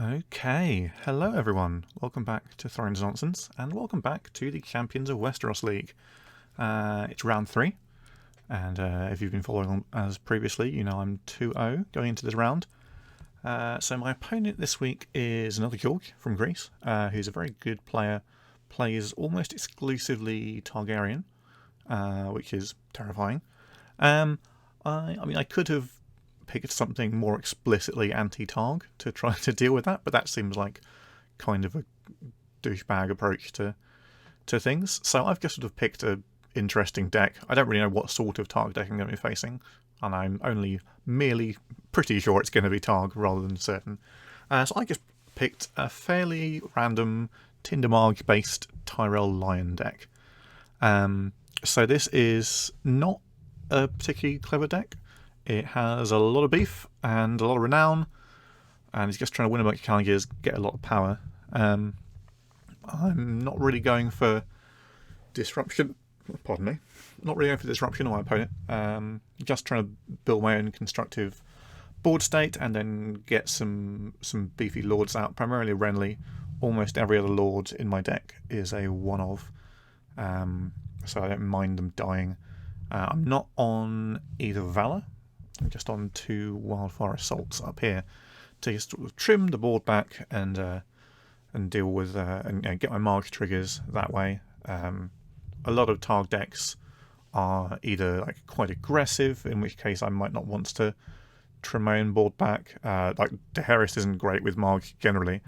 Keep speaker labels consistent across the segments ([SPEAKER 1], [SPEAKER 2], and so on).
[SPEAKER 1] Okay, hello everyone. Welcome back to Thrones Nonsense, and welcome back to the Champions of Westeros League. It's round 3, and if you've been following on as previously, you know I'm 2-0 going into this round. So my opponent this week is another Georg from Greece, who's a very good player, plays almost exclusively Targaryen, which is terrifying. I mean, I could have picked something more explicitly anti-Targ to try to deal with that, but that seems like kind of a douchebag approach to things. So I've just sort of picked an interesting deck. I don't really know what sort of Targ deck I'm going to be facing, and I'm only merely pretty sure it's going to be Targ rather than certain. So I just picked a fairly random Tinder Marge-based Tyrell Lion deck. So this is not a particularly clever deck. It has a lot of beef and a lot of renown, and it's just trying to win a bunch of challenges, get a lot of power. I'm not really going for disruption. Pardon me. Not really going for disruption on my opponent. Just trying to build my own constructive board state and then get some beefy lords out. Primarily Renly. Almost every other lord in my deck is a one-of, so I don't mind them dying. I'm not on either Valor. I'm just on 2 Wildfire Assaults up here to just sort of trim the board back and deal with and get my Marge triggers that way. A lot of Targ decks are either like quite aggressive, in which case I might not want to trim my own board back. Like Daenerys isn't great with Marge generally,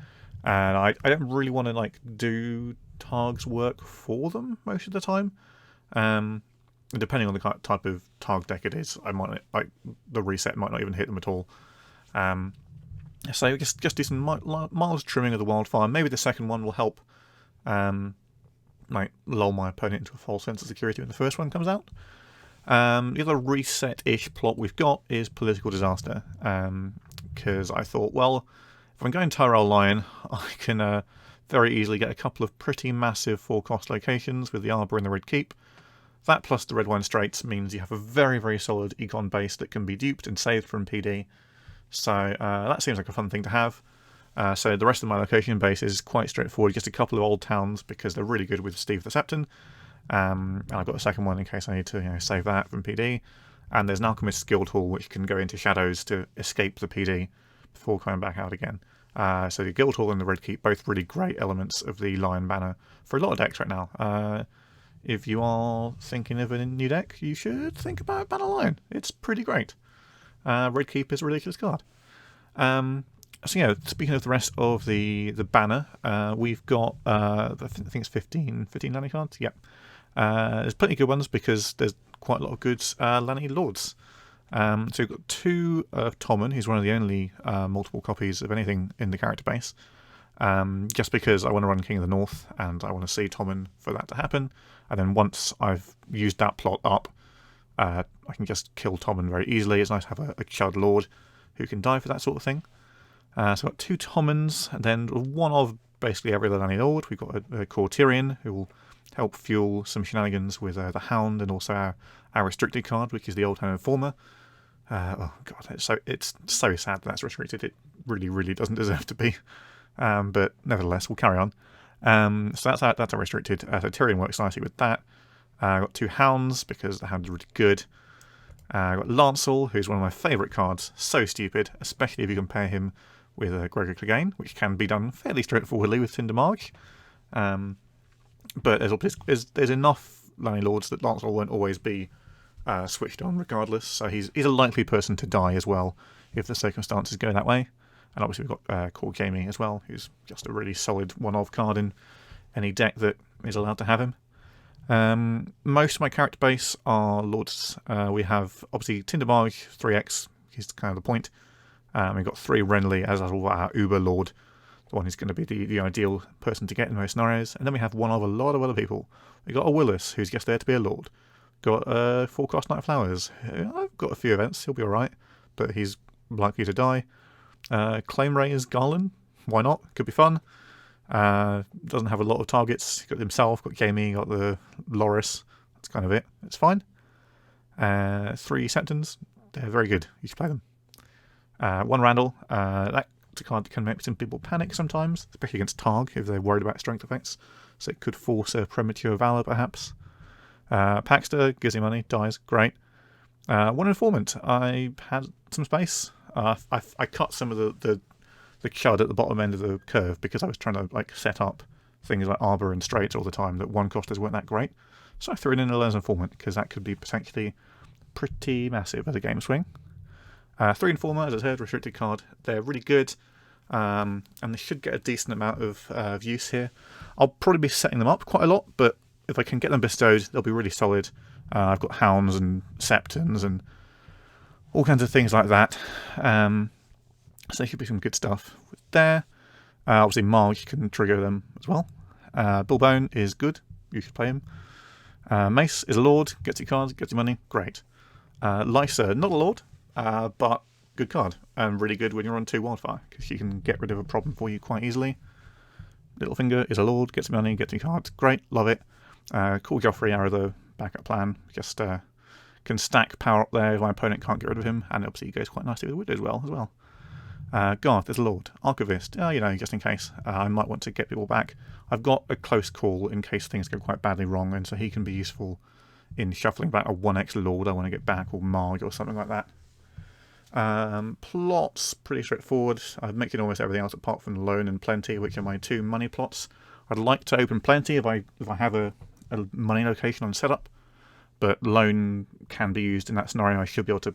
[SPEAKER 1] and I don't really want to like do Targ's work for them most of the time. Depending on the type of Targ deck it is, I might like the reset might not even hit them at all. So just do some mild trimming of the wildfire. Maybe the second one will help, like lull my opponent into a false sense of security when the first one comes out. The other reset-ish plot we've got is political disaster, because I thought, well, if I'm going Tyrell Lion, I can very easily get a couple of pretty massive 4-cost locations with the Arbor and the Red Keep. That plus the Red Wine Straits means you have a very, very solid econ base that can be duped and saved from PD. So that seems like a fun thing to have. So the rest of my location base is quite straightforward, just a couple of old towns because they're really good with Steve the Septon. And I've got a second one in case I need to save that from PD. And there's an Alchemist's Guildhall which can go into shadows to escape the PD before coming back out again. So the Guildhall and the Red Keep, both really great elements of the Lion banner for a lot of decks right now. If you are thinking of a new deck, you should think about Banner Lion. It's pretty great. Red Keep is a ridiculous card. So yeah, speaking of the rest of the banner, we've got, I think it's 15 Lanny cards. Yep. There's plenty of good ones because there's quite a lot of good Lanny Lords. So we've got 2 of Tommen, who's one of the only multiple copies of anything in the character base. Just because I want to run King of the North and I want to see Tommen for that to happen. And then once I've used that plot up, I can just kill Tommen very easily. It's nice to have a Chud Lord who can die for that sort of thing. So I've got 2 Tommens, and then one of basically every other Lanny Lord. We've got a core Tyrion who will help fuel some shenanigans with the Hound and also our restricted card, which is the Old Town Informer. Oh god, it's so sad that's restricted. It really, really doesn't deserve to be. But nevertheless, we'll carry on. So that's a restricted. So Tyrion works nicely with that. I've got 2 Hounds because the Hound is really good. I've got Lancel, who's one of my favourite cards. So stupid, especially if you compare him with Gregor Clegane, which can be done fairly straightforwardly with Tinder Marge. But there's enough Lanny Lords that Lancel won't always be switched on regardless. So he's a likely person to die as well if the circumstances go that way. And obviously we've got Core Jamie as well, who's just a really solid one-of card in any deck that is allowed to have him. Most of my character base are Lords. We have, obviously, Tinder Marge 3x, is kind of the point. We've got 3 Renly as our Uber Lord, the one who's going to be the ideal person to get in most scenarios. And then we have one of a lot of other people. We've got a Willis, who's just there to be a Lord. Got 4-cost Night Flowers. I've got a few events, he'll be alright, but he's likely to die. Claim Ray's Garland, why not? Could be fun. Doesn't have a lot of targets. He's got himself, got Jamie, got the Loris. That's kind of it. It's fine. 3 Septons, they're very good. You should play them. 1 Randall. That It's a card that can make some people panic sometimes, especially against Targ if they're worried about strength effects. So it could force a premature Valor, perhaps. Paxter gives you money, dies, great. One informant. I had some space. I cut some of the chud at the bottom end of the curve because I was trying to like set up things like Arbor and Straits all the time that one costers weren't that great. So I threw it in as an informant because that could be potentially pretty massive as a game swing. 3 Informer, as I said, restricted card. They're really good, and they should get a decent amount of use here. I'll probably be setting them up quite a lot, but if I can get them bestowed, they'll be really solid. I've got Hounds and Septons and all kinds of things like that. So there should be some good stuff there. Obviously, Marge can trigger them as well. Billbone is good. You should play him. Mace is a Lord. Gets you cards, gets you money. Great. Lysa, not a Lord, but good card. And really good when you're on 2 Wildfire, because she can get rid of a problem for you quite easily. Littlefinger is a Lord. Gets you money, gets you cards. Great. Love it. Call Joffrey out of the backup plan. Just can stack power up there if my opponent can't get rid of him. And obviously he goes quite nicely with Widow as well. Garth is a Lord. Archivist, just in case. I might want to get people back. I've got a close call in case things go quite badly wrong, and so he can be useful in shuffling back a 1x Lord I want to get back, or Marg, or something like that. Plots, pretty straightforward. I'm making almost everything else apart from Loan and Plenty, which are my 2 money plots. I'd like to open Plenty if I have a money location on setup, but Loan can be used in that scenario. I should be able to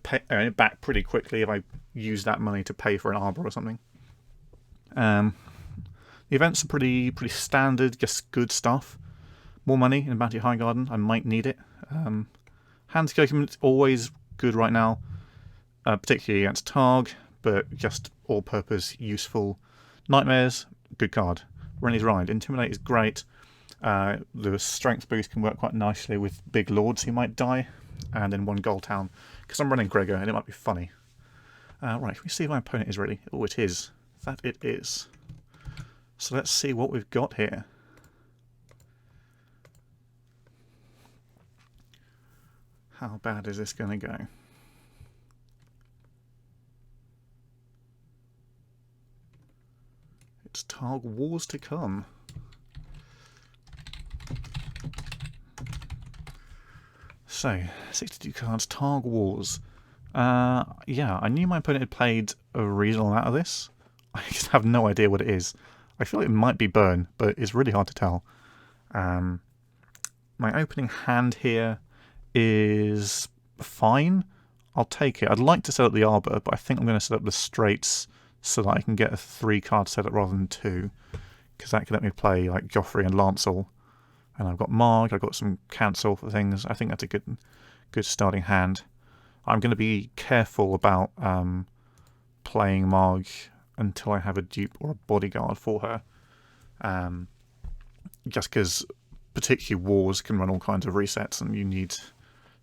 [SPEAKER 1] pay it back pretty quickly if I use that money to pay for an Arbor or something. The events are pretty standard, just good stuff. More money in Bounty High Garden, I might need it. Hands Judgment, always good right now, particularly against Targ, but just all-purpose useful. Nightmares, good card. Rennie's Ride, Intimidate is great. The strength boost can work quite nicely with big lords who might die, and then 1 Gold Town, because I'm running Gregor and it might be funny. Right, can we see if my opponent is ready? Oh, it is. That it is. So let's see what we've got here. How bad is this going to go? It's Targ Wars to come. So, 62 cards, Targ Wars. Yeah, I knew my opponent had played a reasonable amount of this. I just have no idea what it is. I feel like it might be Burn, but it's really hard to tell. My opening hand here is fine. I'll take it. I'd like to set up the Arbor, but I think I'm going to set up the Straits so that I can get a 3-card setup rather than 2, because that can let me play like Joffrey and Lancel. And I've got Marg, I've got some cancel for things. I think that's a good starting hand. I'm going to be careful about playing Marg until I have a dupe or a bodyguard for her. Just because particularly Wars can run all kinds of resets and you need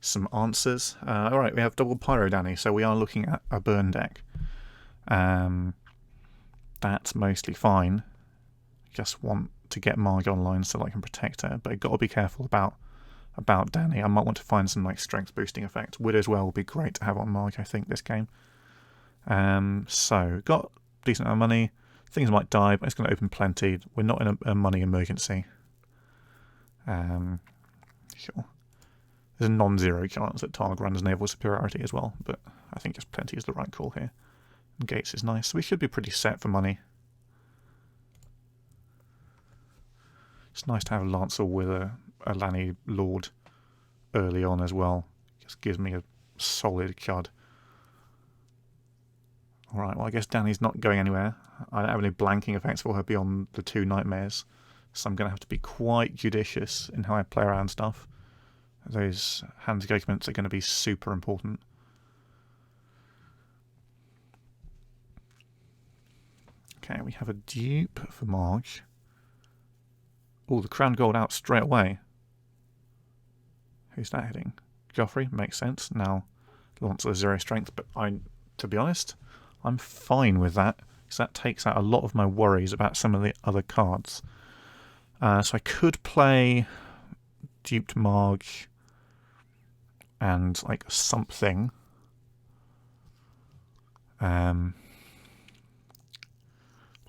[SPEAKER 1] some answers. Alright, we have double Pyro Danny, so we are looking at a burn deck. That's mostly fine. Just want to get Marg online so that I can protect her, but I've got to be careful about Danny. I might want to find some like strength boosting effects. Widow as well would be great to have on Marg, I think, this game. So, got decent amount of money. Things might die, but it's going to open Plenty. We're not in a money emergency. Sure. There's a non-zero chance that Targ runs naval superiority as well, but I think just Plenty is the right call here. And Gates is nice, so we should be pretty set for money. It's nice to have Lancel with a Lanny Lord early on as well. Just gives me a solid chud. Alright, well I guess Danny's not going anywhere. I don't have any blanking effects for her beyond the 2 Nightmares, so I'm going to have to be quite judicious in how I play around stuff. Those hand engagements are going to be super important. Okay, we have a dupe for Marge. Oh, the Crown Gold out straight away. Who's that hitting? Joffrey, makes sense. Now, Lancel is 0 strength, but to be honest, I'm fine with that, because that takes out a lot of my worries about some of the other cards. So I could play duped Marge and like something.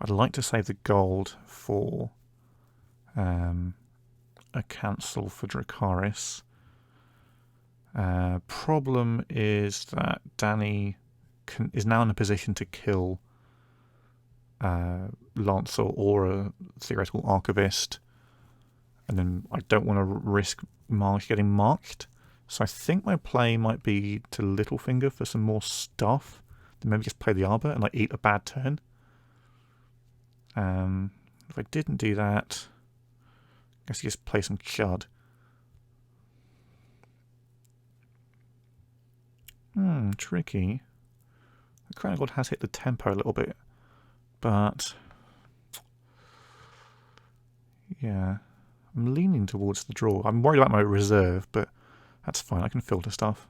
[SPEAKER 1] I'd like to save the gold for a cancel for Dracarys. Problem is that Dany is now in a position to kill Lancer or a theoretical archivist, and then I don't want to risk Marge getting marked. So I think my play might be to Littlefinger for some more stuff. Then maybe just play the Arbor and like eat a bad turn. If I didn't do that, I guess you just play some Chud. Tricky. The Crown of God has hit the tempo a little bit, but yeah, I'm leaning towards the draw. I'm worried about my reserve, but that's fine. I can filter stuff.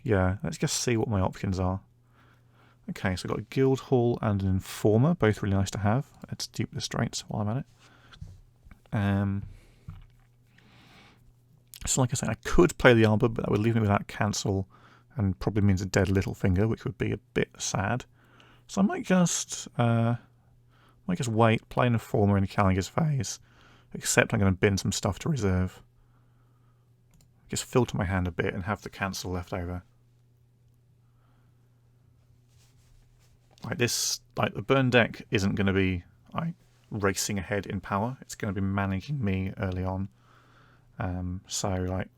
[SPEAKER 1] Yeah, let's just see what my options are. Okay, so I've got a Guildhall and an Informer, both really nice to have. Let's dupe the Straits while I'm at it. So like I said, I could play the Arbor, but that would leave me without cancel, and probably means a dead Littlefinger, which would be a bit sad. So I might just wait, play an Informer in Callagher's phase, except I'm going to bin some stuff to reserve. Just filter my hand a bit and have the cancel left over. Like this, like the burn deck isn't going to be like racing ahead in power. It's going to be managing me early on. So like,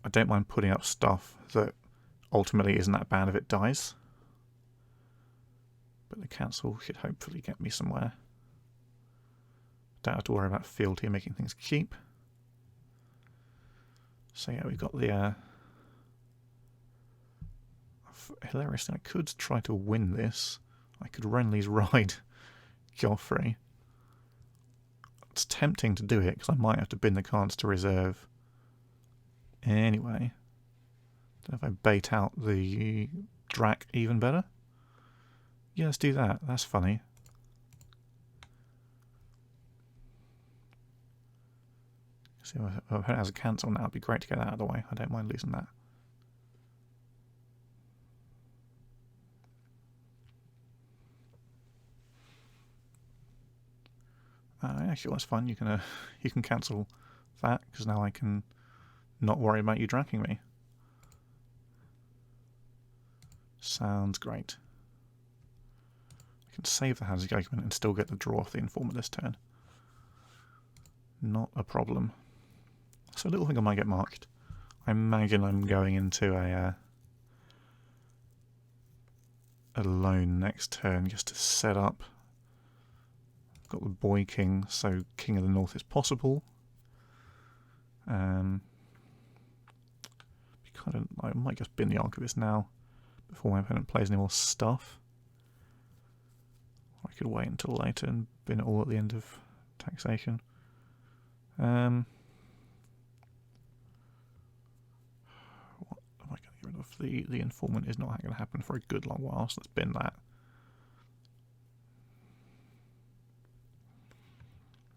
[SPEAKER 1] I don't mind putting up stuff that ultimately isn't that bad if it dies. But the cancel should hopefully get me somewhere. Don't have to worry about fealty making things cheap. So yeah, we've got the hilarious thing. I could try to win this. I could Renly's ride Joffrey. It's tempting to do it because I might have to bin the cards to reserve. Anyway, don't know if I bait out the Drac even better. Yeah, let's do that. That's funny. See if it has a cancel now. It'd be great to get that out of the way. I don't mind losing that. Actually, that's fun. You can cancel that because now I can not worry about you dracking me. Sounds great. I can save the Hands of Judgment and still get the draw off the Informer this turn. Not a problem. So Littlefinger might get marked. I imagine I'm going into a lone next turn just to set up. I've got the Boy King, so King of the North is possible. I might just bin the Archivist now before my opponent plays any more stuff. Or I could wait until later and bin it all at the end of taxation. What am I going to get rid of? The Informant is not going to happen for a good long while, so let's bin that.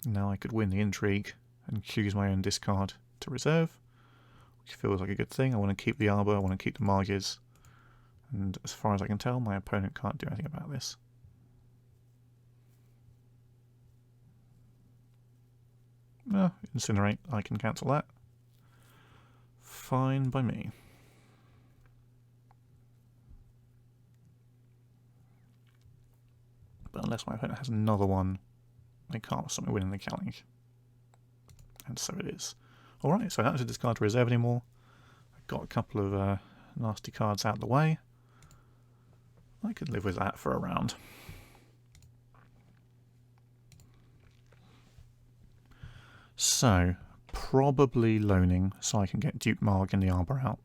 [SPEAKER 1] Now I could win the Intrigue and choose my own discard to reserve, which feels like a good thing. I want to keep the Arbor, I want to keep the Marges, and as far as I can tell, my opponent can't do anything about this. No, Incinerate, I can cancel that. Fine by me. But unless my opponent has another one, they can't stop me winning the challenge. And so it is. Alright, so I don't have to discard to reserve anymore. I've got a couple of nasty cards out of the way. I could live with that for a round. So, probably loaning so I can get Duke Marg and the Arbor out.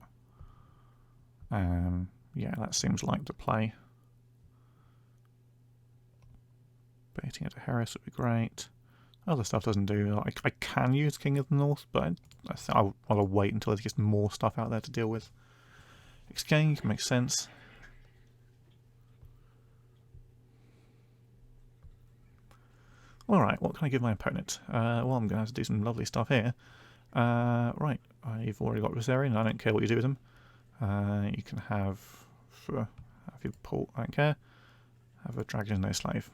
[SPEAKER 1] Yeah, that seems like the play. Baiting it to Harris would be great. Other stuff doesn't do. I can use King of the North, but I think I'll rather wait until there's just more stuff out there to deal with. Exchange makes sense. Alright, what can I give my opponent? Well, I'm going to have to do some lovely stuff here. Right, I've already got Viserion, I don't care what you do with him. You can have your pull, I don't care. have a dragon no slave.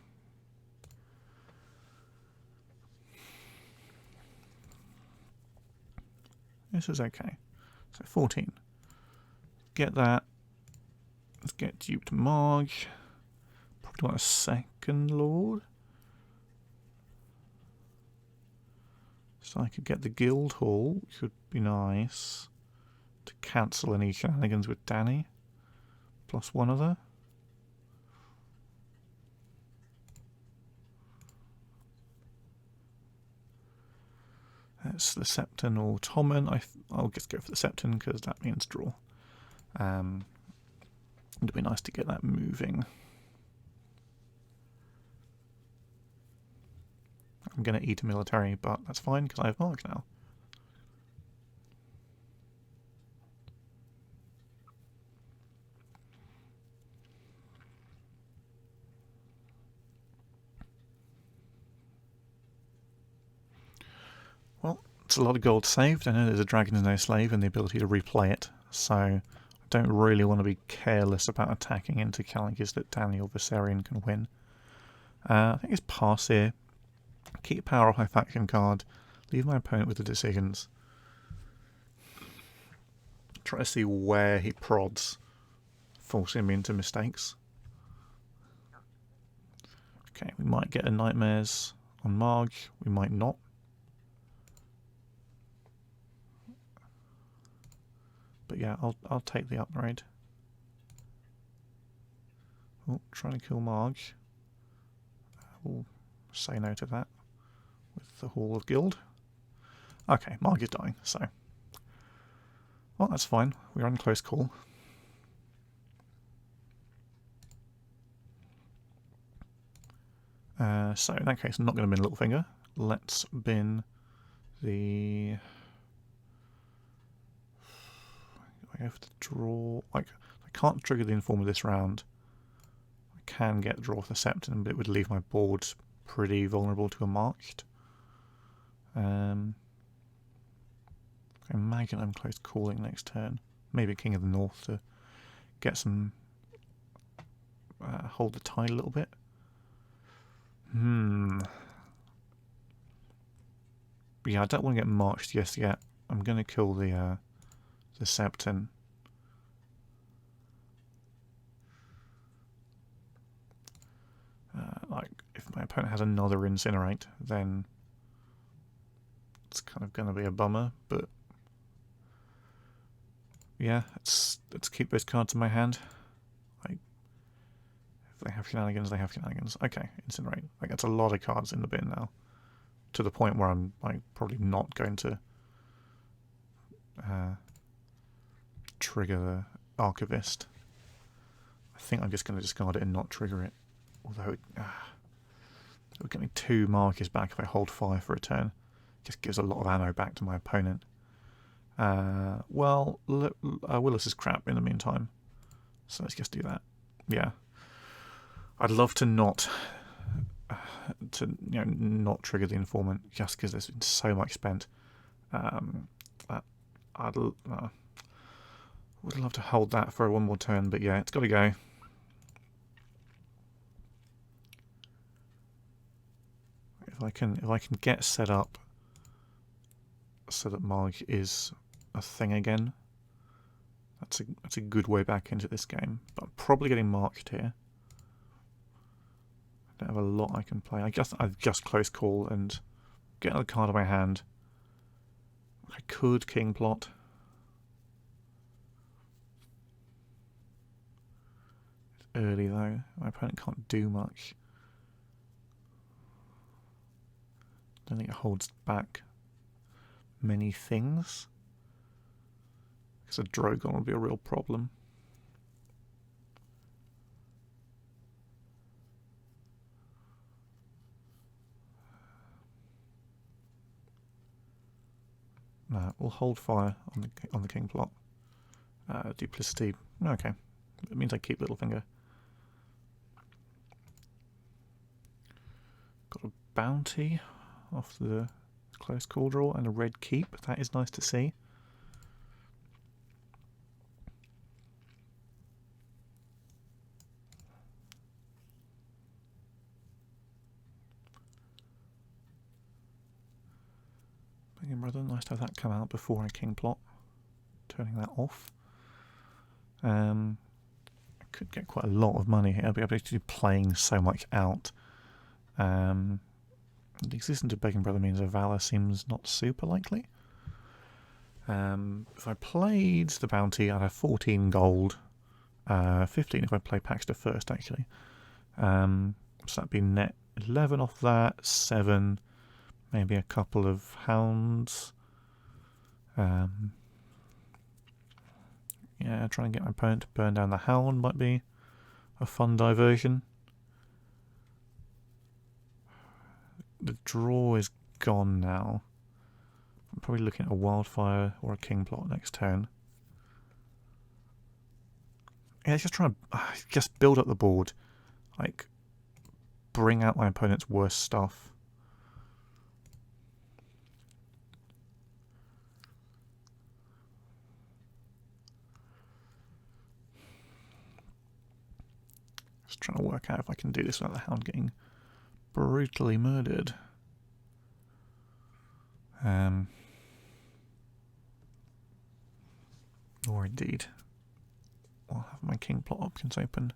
[SPEAKER 1] This is okay. So 14. Get that. Let's get duped Marge. Probably want a second lord. So I could get the guild hall, which would be nice. To cancel any shenanigans with Danny. Plus one other. That's the Septon or Tommen. I'll just go for the Septon because that means draw. It'd be nice to get that moving. I'm going to eat a military, but that's fine because I have Mark now. Well, it's a lot of gold saved. I know there's a Dragon's No Slave and the ability to replay it, so I don't really want to be careless about attacking into challenges that Danny or Viserion can win. I think it's pass here. Keep power off my faction card. Leave my opponent with the decisions. Try to see where he prods, forcing me into mistakes. Okay, we might get a Nightmares on Marge. We might not. But yeah, I'll take the upgrade. Oh, trying to kill Marge. We'll say no to that with the Hall of Guild. Okay, Marge is dying, so... Well, that's fine. We're on close call. So in that case, I'm not going to bin Littlefinger. Let's bin the... I have to draw... I can't trigger the Informer this round. I can get the draw for the Septon, but it would leave my board pretty vulnerable to a marched. I imagine I'm close calling next turn. Maybe King of the North to get some... hold the tide a little bit. Yeah, I don't want to get marched just yet. I'm going to kill the Septon. Like, if my opponent has another Incinerate, then it's kind of going to be a bummer, but yeah, let's keep those cards in my hand. Like, if they have shenanigans, they have shenanigans. Okay, Incinerate. Like, that's a lot of cards in the bin now, to the point where I'm like probably not going to trigger the Archivist. I think I'm just going to discard it and not trigger it. Although it would get me 2 markers back if I hold fire for a turn. Just gives a lot of ammo back to my opponent. Well, Willis is crap in the meantime, so let's just do that. Yeah, I'd love to not not trigger the Informant just because there's been so much spent. I'd would love to hold that for one more turn, but yeah, it's got to go. If I can get set up so that Marge is a thing again, that's a good way back into this game. But I'm probably getting marked here. I don't have a lot I can play. I've just close call and get another card in my hand. I could king plot. It's early though. My opponent can't do much. I don't think it holds back many things. Because a Drogon would be a real problem. No, we'll hold fire on the king plot. Duplicity. Okay, it means I keep Littlefinger. Got a bounty off the close call draw and a red keep. That is nice to see. Begging Brother, nice to have that come out before I king plot. Turning that off. I could get quite a lot of money here, but I'm actually playing so much out. The existence of Begging Brother means a Valor seems not super likely. If I played the Bounty, I'd have 14 gold. 15 if I play Paxter first, actually. So that'd be net 11 off that, 7, maybe a couple of hounds. Yeah, trying to get my opponent to burn down the hound might be a fun diversion. The draw is gone now. I'm probably looking at a wildfire or a king plot next turn. Yeah, just trying to just build up the board. Like, bring out my opponent's worst stuff. Just trying to work out if I can do this without the hound getting brutally murdered. Or indeed, I'll have my king plot options open.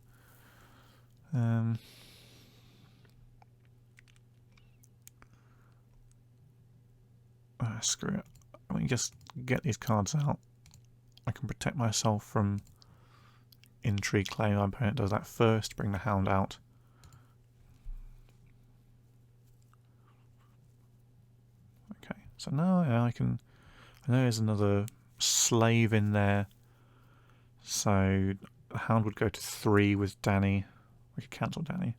[SPEAKER 1] Screw it. I mean, just get these cards out. I can protect myself from intrigue claim. My opponent does that first, bring the hound out. Okay, so now I can. I know there's another slave in there, so the hound would go to 3 with Danny. We could cancel Danny.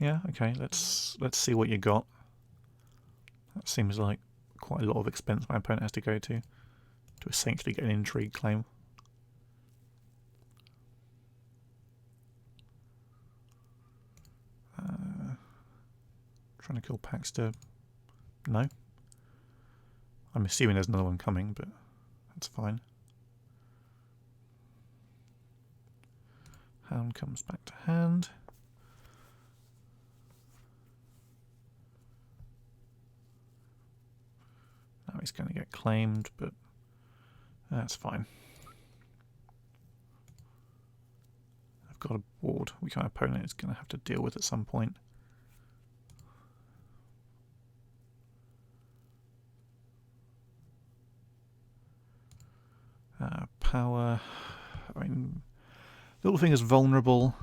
[SPEAKER 1] Yeah, okay, let's see what you got. That seems like quite a lot of expense my opponent has to go to essentially get an intrigue claim. Trying to kill Paxter. No. I'm assuming there's another one coming, but that's fine. Hound comes back to hand. Now he's going to get claimed, but that's fine. I've got a board which my opponent is going to have to deal with at some point. Power. I mean, Littlefinger's vulnerable.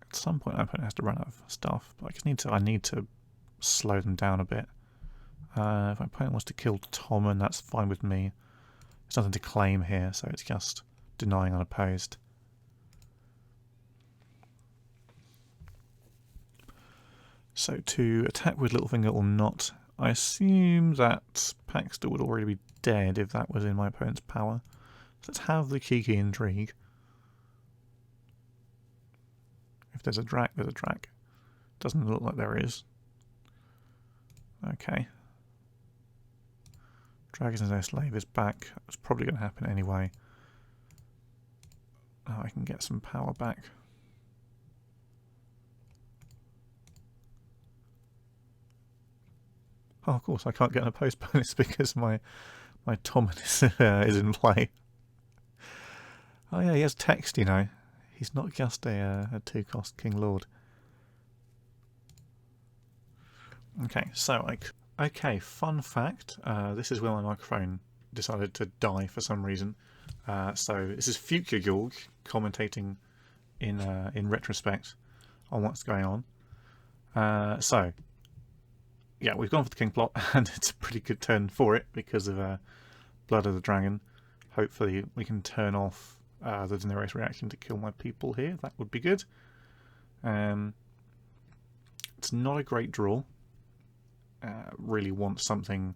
[SPEAKER 1] At some point, my opponent has to run out of stuff, but I need to slow them down a bit. If my opponent wants to kill Tommen, that's fine with me. There's nothing to claim here, so it's just denying unopposed. So to attack with Littlefinger or not, I assume that Paxter would already be dead if that was in my opponent's power. So let's have the cheeky intrigue. If there's a drac, there's a drac. Doesn't look like there is. Okay. Dragon's Nest slave is back. It's probably going to happen anyway. Oh, I can get some power back. Oh, of course, I can't get an opposed bonus because my Tommen is in play. Oh yeah, he has text, you know. He's not just a 2-cost King Lord. Okay, so okay, fun fact. This is where my microphone decided to die for some reason. So this is future George commentating in retrospect on what's going on. So yeah, we've gone for the king plot, and it's a pretty good turn for it because of Blood of the Dragon. Hopefully we can turn off the Daenerys reaction to kill my people here. That would be good. It's not a great draw. Really want something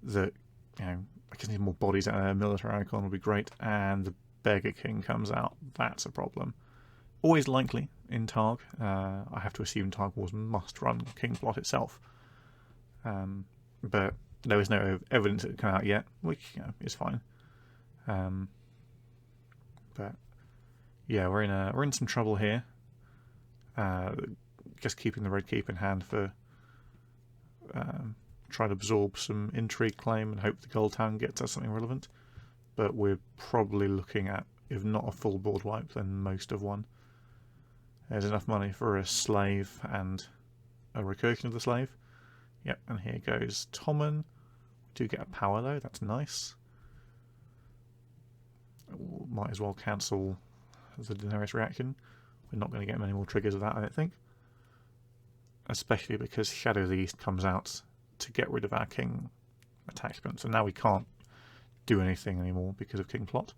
[SPEAKER 1] that, you know, I just need more bodies and a military icon would be great. And the Beggar King comes out. That's a problem. Always likely in Targ. I have to assume Targ Wars must run King Plot itself. But there is no evidence that it come out yet, which, you know, is fine. But yeah, we're in some trouble here. just keeping the Red Keep in hand for trying to absorb some intrigue claim and hope the Gold Town gets us something relevant. But we're probably looking at, if not a full board wipe, then most of one. There's enough money for a slave and a recursion of the slave. Yep, and here goes Tommen. We do get a power though, that's nice. Might as well cancel the Daenerys reaction. We're not going to get many more triggers of that, I don't think. Especially because Shadow of the East comes out to get rid of our King attachment. So now we can't do anything anymore because of King Plot.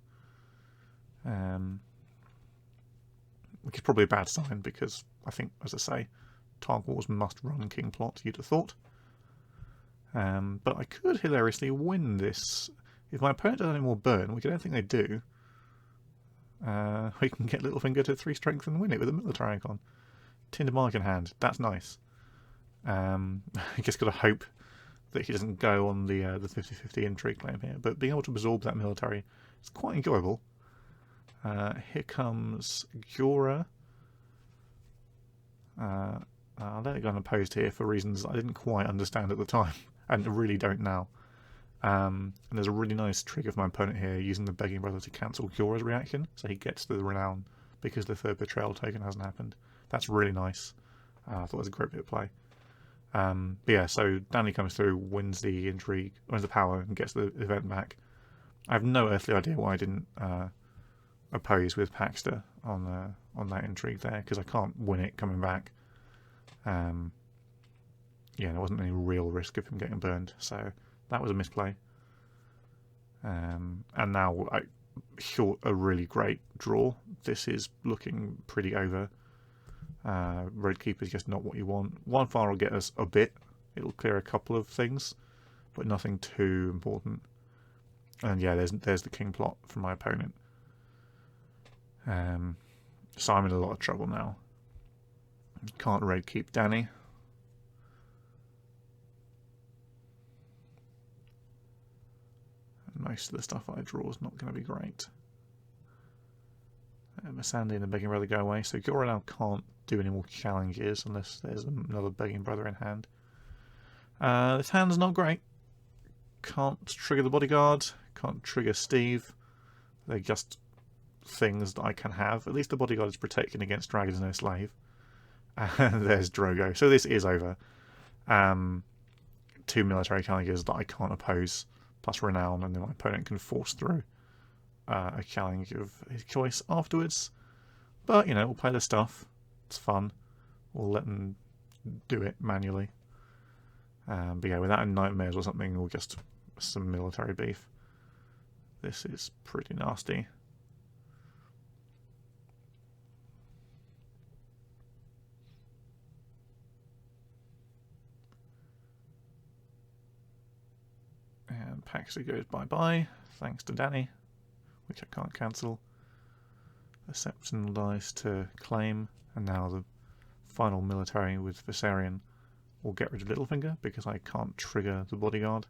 [SPEAKER 1] Which is probably a bad sign because I think, as I say, Targ Wars must run King Plot, you'd have thought. But I could hilariously win this. If my opponent does any more burn, which I don't think they do, we can get Littlefinger to 3 strength and win it with a military icon. Tinder Marge in hand, that's nice. I just got to hope that he doesn't go on the 50-50 intrigue claim here, but being able to absorb that military is quite enjoyable. Here comes Jorah. I'll let it go unopposed here for reasons I didn't quite understand at the time, and really don't now. And there's a really nice trick of my opponent here using the Begging Brother to cancel Jorah's reaction, so he gets the renown because the third betrayal token hasn't happened. That's really nice. I thought it was a great bit of play. But yeah, so Dany comes through, wins the intrigue, wins the power, and gets the event back. I have no earthly idea why I didn't oppose with Paxter on that intrigue there, because I can't win it coming back. Yeah, there wasn't any real risk of him getting burned, so that was a misplay. And now, short a really great draw, this is looking pretty over. Red Keep is just not what you want. One fire will get us a bit. It'll clear a couple of things, but nothing too important. And yeah, there's the King Plot from my opponent. So I'm in a lot of trouble now. Can't Red Keep Dany. Most of the stuff I draw is not going to be great. Missandei and the Begging Brother go away, so Jorah now can't do any more challenges unless there's another Begging Brother in hand. This hand's not great. Can't trigger the Bodyguard, can't trigger Steve. They're just things that I can have. At least the Bodyguard is protected against Dragons No Slave. And there's Drogo. So this is over. 2 military challenges that I can't oppose, plus Renown, and then my opponent can force through a challenge of his choice afterwards. But, you know, we'll play the stuff. It's fun. We'll let them do it manually. But yeah, without nightmares or something, or just some military beef. This is pretty nasty. And Paxter goes bye-bye, thanks to Dany, which I can't cancel. The Septon dies to claim, and now the final military with Viserion will get rid of Littlefinger because I can't trigger the Bodyguard.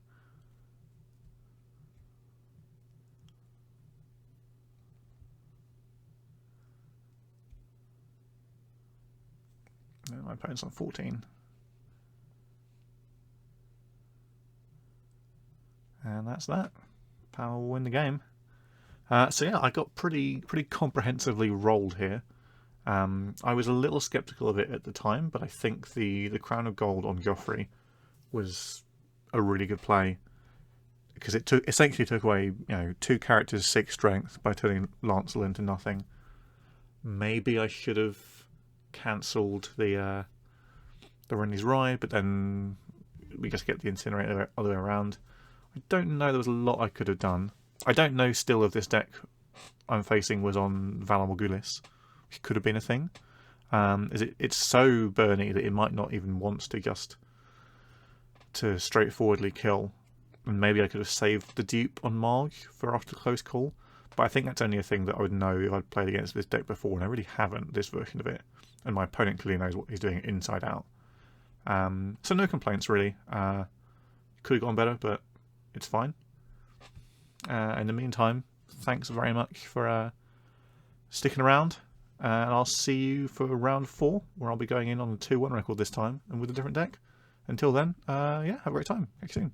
[SPEAKER 1] And my opponent's on 14. And that's that. Power will win the game. So yeah, I got pretty comprehensively rolled here. I was a little skeptical of it at the time, but I think the Crown of Gold on Joffrey was a really good play because it essentially took away 2 characters 6 strength by turning Lancel into nothing. Maybe I should have cancelled the Renly's Ride, but then we just get the Incinerator other way around. I don't know, there was a lot I could have done. I don't know still if this deck I'm facing was on Valar Morghulis, which could have been a thing. It's so burny that it might not even want to just to straightforwardly kill. And maybe I could have saved the dupe on Marge for after close call. But I think that's only a thing that I would know if I'd played against this deck before, and I really haven't, this version of it. And my opponent clearly knows what he's doing inside out. So no complaints really. Could have gone better, but it's fine. In the meantime, thanks very much for sticking around. And I'll see you for round 4, where I'll be going in on a 2-1 record this time, and with a different deck. Until then, yeah, have a great time. Catch you soon.